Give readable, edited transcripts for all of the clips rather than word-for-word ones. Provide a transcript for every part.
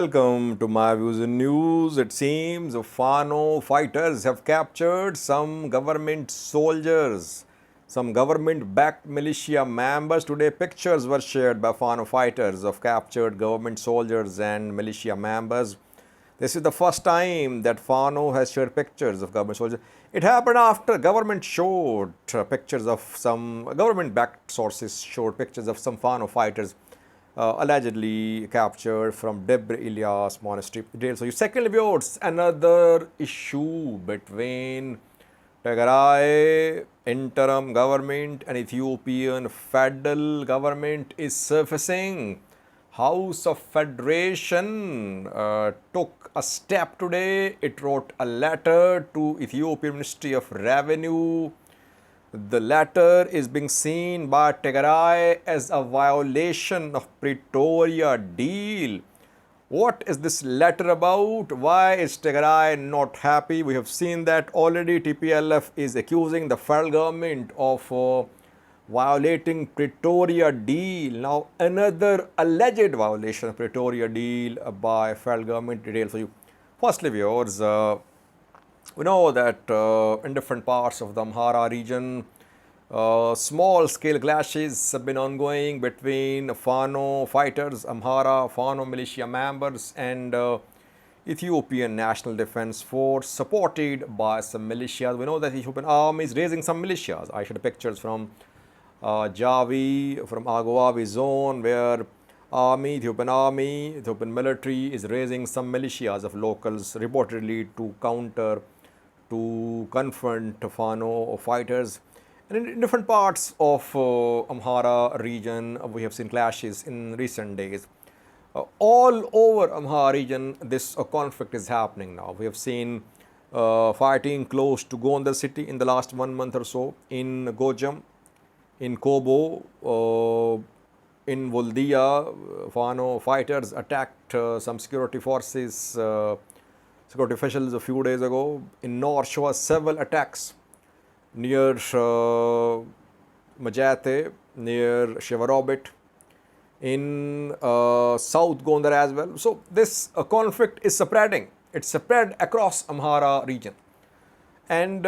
Welcome to my views and news. It seems Fano fighters have captured some government soldiers, some government-backed militia members. Today, pictures were shared by Fano fighters of captured government soldiers and militia members. This is the first time that Fano has shared pictures of government soldiers. It happened after government showed pictures of some government-backed sources showed pictures of some Fano fighters allegedly captured from Debre Ilyas monastery. So, secondly, viewers, another issue between Tigray interim government and Ethiopian federal government is surfacing. House of Federation took a step today. It wrote a letter to Ethiopian Ministry of Revenue. The letter is being seen by Tigray as a violation of Pretoria deal. What is this letter about? Why is Tigray not happy? We have seen that already. TPLF is accusing the federal government of violating Pretoria deal. Now another alleged violation of Pretoria deal by federal government. Details for you. Firstly, viewers, we know that in different parts of the Amhara region, small-scale clashes have been ongoing between Fano fighters, Amhara, Fano militia members, and Ethiopian National Defense Force, supported by some militias. We know that the Ethiopian army is raising some militias. I showed pictures from Javi, from Agoavi zone, where Ethiopian military is raising some militias of locals, reportedly to confront Fano fighters. And in different parts of Amhara region, we have seen clashes in recent days. All over Amhara region, this conflict is happening now. We have seen fighting close to Gondar city in the last 1 month or so, in Gojam, in Kobo, in Voldia. Fano fighters attacked some security forces, security officials a few days ago. In North Shore, several attacks near Majate, near Shivarobit, in South Gondar as well. So this conflict is spreading. It's spread across Amhara region. And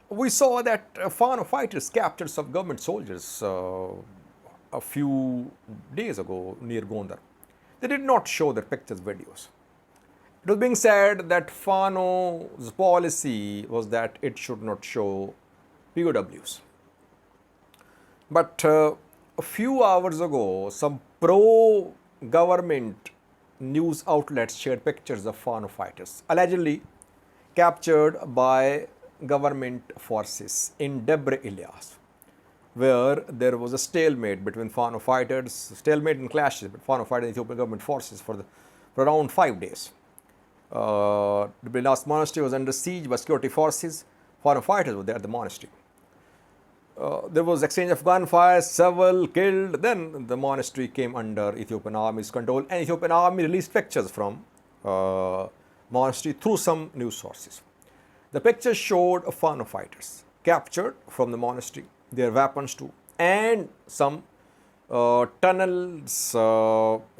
we saw that Fano fighters captured some government soldiers a few days ago near Gondar. They did not show their pictures, videos. It was being said that Fano's policy was that it should not show POWs. But a few hours ago, some pro-government news outlets shared pictures of Fano fighters, allegedly captured by government forces in Debre Ilyas, where there was a stalemate between Fano fighters, stalemate and clashes between Fano fighters and Ethiopian government forces for around 5 days. The last monastery was under siege by security forces. Fano fighters were there at the monastery. There was exchange of gunfire, several killed. Then the monastery came under Ethiopian army's control, and Ethiopian army released pictures from monastery through some news sources. The pictures showed Fano fighters captured from the monastery, their weapons too, and some tunnels,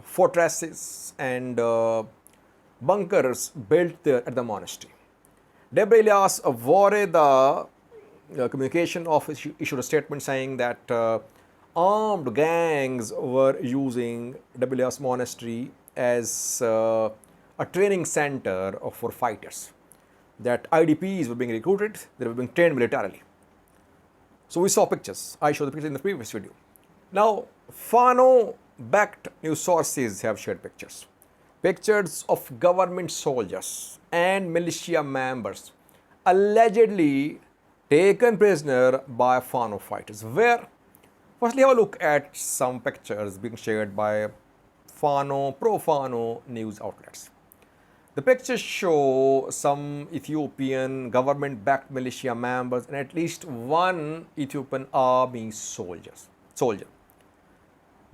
fortresses, and bunkers built there at the monastery. Debre Ilyas Vore, the communication office, issued a statement saying that armed gangs were using Debre Ilyas monastery as a training center for fighters. That IDPs were being recruited, they were being trained militarily. So we saw pictures. I showed the pictures in the previous video. Now, Fano-backed news sources have shared pictures. Pictures of government soldiers and militia members allegedly taken prisoner by Fano fighters. Where? Firstly, have a look at some pictures being shared by pro-Fano news outlets. The pictures show some Ethiopian government-backed militia members and at least one Ethiopian army soldier.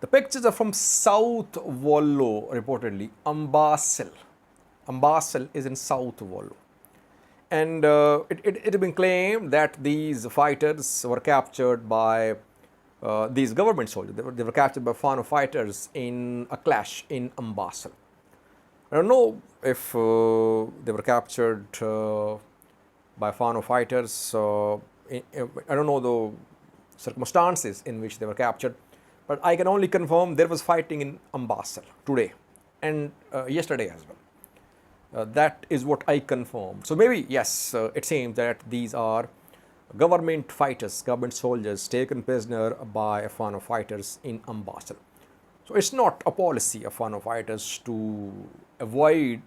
The pictures are from South Wollo, reportedly, Ambasel. Ambasel is in South Wollo. And it has been claimed that these fighters were captured by these government soldiers. They were captured by Fano fighters in a clash in Ambasel. I don't know if they were captured by Fano fighters. I don't know the circumstances in which they were captured, but I can only confirm there was fighting in Amhara today and yesterday as well. That is what I confirm. So maybe yes, it seems that these are government fighters, government soldiers taken prisoner by Fano fighters in Amhara. So it's not a policy of Fano fighters to avoid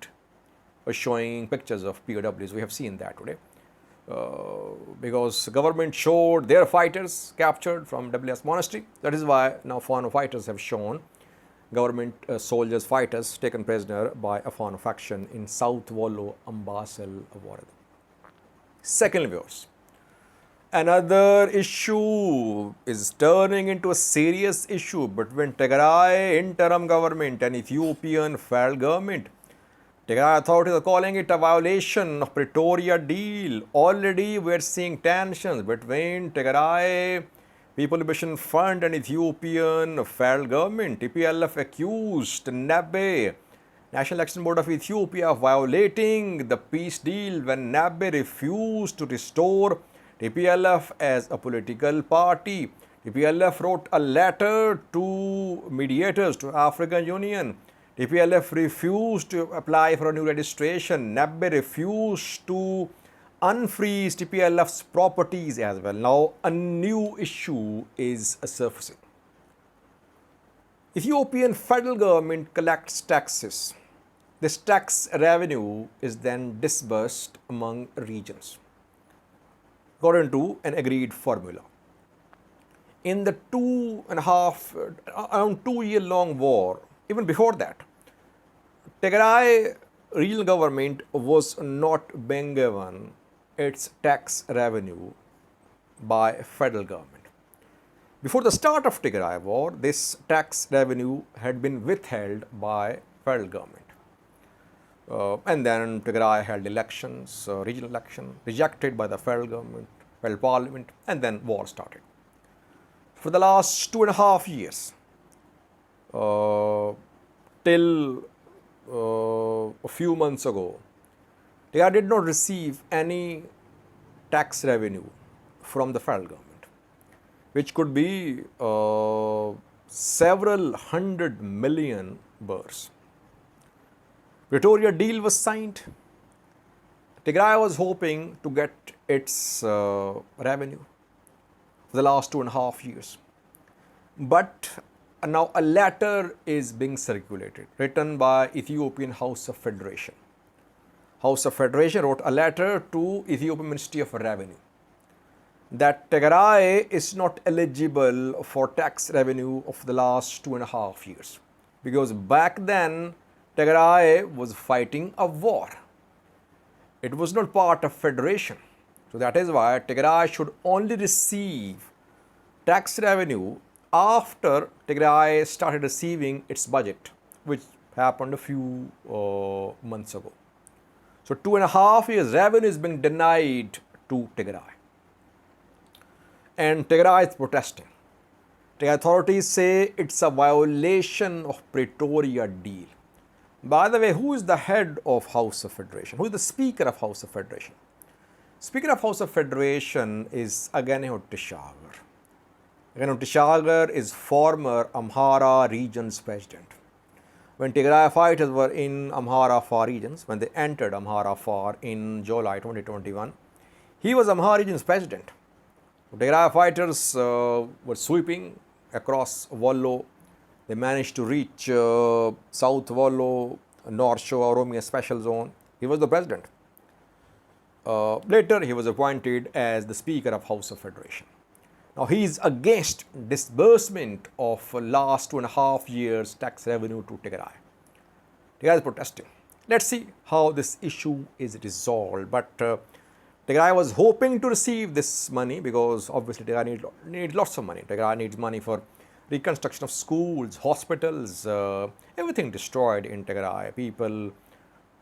showing pictures of POWs. We have seen that today. Because government showed their fighters captured from WS monastery. That is why now Fano fighters have shown government soldiers, fighters taken prisoner by a Fano faction in South Wollo, Ambasal, Warad. Second, viewers, another issue is turning into a serious issue between Tigray interim government and Ethiopian federal government. Tigray authorities are calling it a violation of Pretoria deal. Already we are seeing tensions between Tigray People Liberation Front and Ethiopian federal government. TPLF accused NABE, National Election Board of Ethiopia, of violating the peace deal when NABE refused to restore TPLF as a political party. TPLF wrote a letter to mediators, to African Union. TPLF refused to apply for a new registration. NABE refused to unfreeze TPLF's properties as well. Now, a new issue is surfacing. Ethiopian federal government collects taxes. This tax revenue is then disbursed among regions according to an agreed formula. In the around 2-year long war, even before that, Tigray regional government was not being given its tax revenue by federal government. Before the start of Tigray war, this tax revenue had been withheld by federal government. And then Tigray held elections, regional election, rejected by the federal government, federal parliament, and then war started. For the last 2.5 years, till a few months ago, Tigray did not receive any tax revenue from the federal government, which could be several 100 million birrs. Pretoria deal was signed. Tigray was hoping to get its revenue for the last 2.5 years. But now a letter is being circulated, written by Ethiopian House of Federation. House of Federation wrote a letter to Ethiopian Ministry of Revenue that Tigray is not eligible for tax revenue of the last 2.5 years, because back then Tigray was fighting a war. It was not part of federation. So that is why Tigray should only receive tax revenue after Tigray started receiving its budget, which happened a few months ago. So 2.5 years revenue is being denied to Tigray. And Tigray is protesting. Tigray authorities say it's a violation of Pretoria deal. By the way, who is the head of House of Federation? Who is the Speaker of House of Federation? Speaker of House of Federation is Agane Tishagar. Agane Tishagar is former Amhara region's president. When Tigray fighters were in Amhara Far regions, when they entered Amhara Far in July 2021, he was Amhara region's president. Tigray fighters were sweeping across Wollo. They managed to reach South Wollo, North Shore, Oromia Special Zone. He was the president. Later, he was appointed as the Speaker of House of Federation. Now, he is against disbursement of last 2.5 years tax revenue to Tigray. Tigray is protesting. Let's see how this issue is resolved. But Tigray was hoping to receive this money because obviously Tigray needs lots of money. Tigray needs money for reconstruction of schools, hospitals, everything destroyed in Tigray. People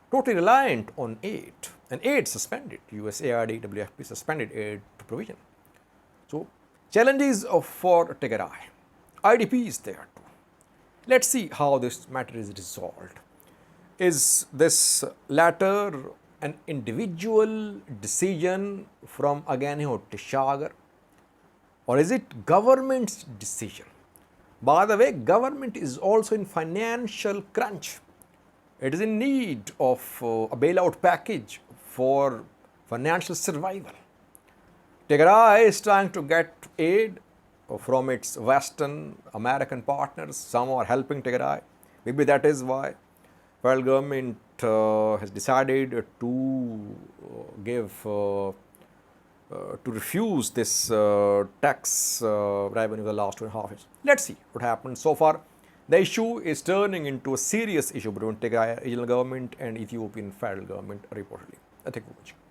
totally reliant on aid, and aid suspended. USAID, WFP suspended aid to provision. So challenges for Tigray. IDP is there too. Let's see how this matter is resolved. Is this latter an individual decision from Agane Tishagar, or is it government's decision? By the way, government is also in financial crunch. It is in need of a bailout package for financial survival. Tigray is trying to get aid from its Western American partners. Some are helping Tigray. Maybe that is why federal government has decided to refuse this tax revenue in the last 2.5 years. Let's see what happens. So far, the issue is turning into a serious issue between Tigray regional government and Ethiopian federal government reportedly. Thank you for watching.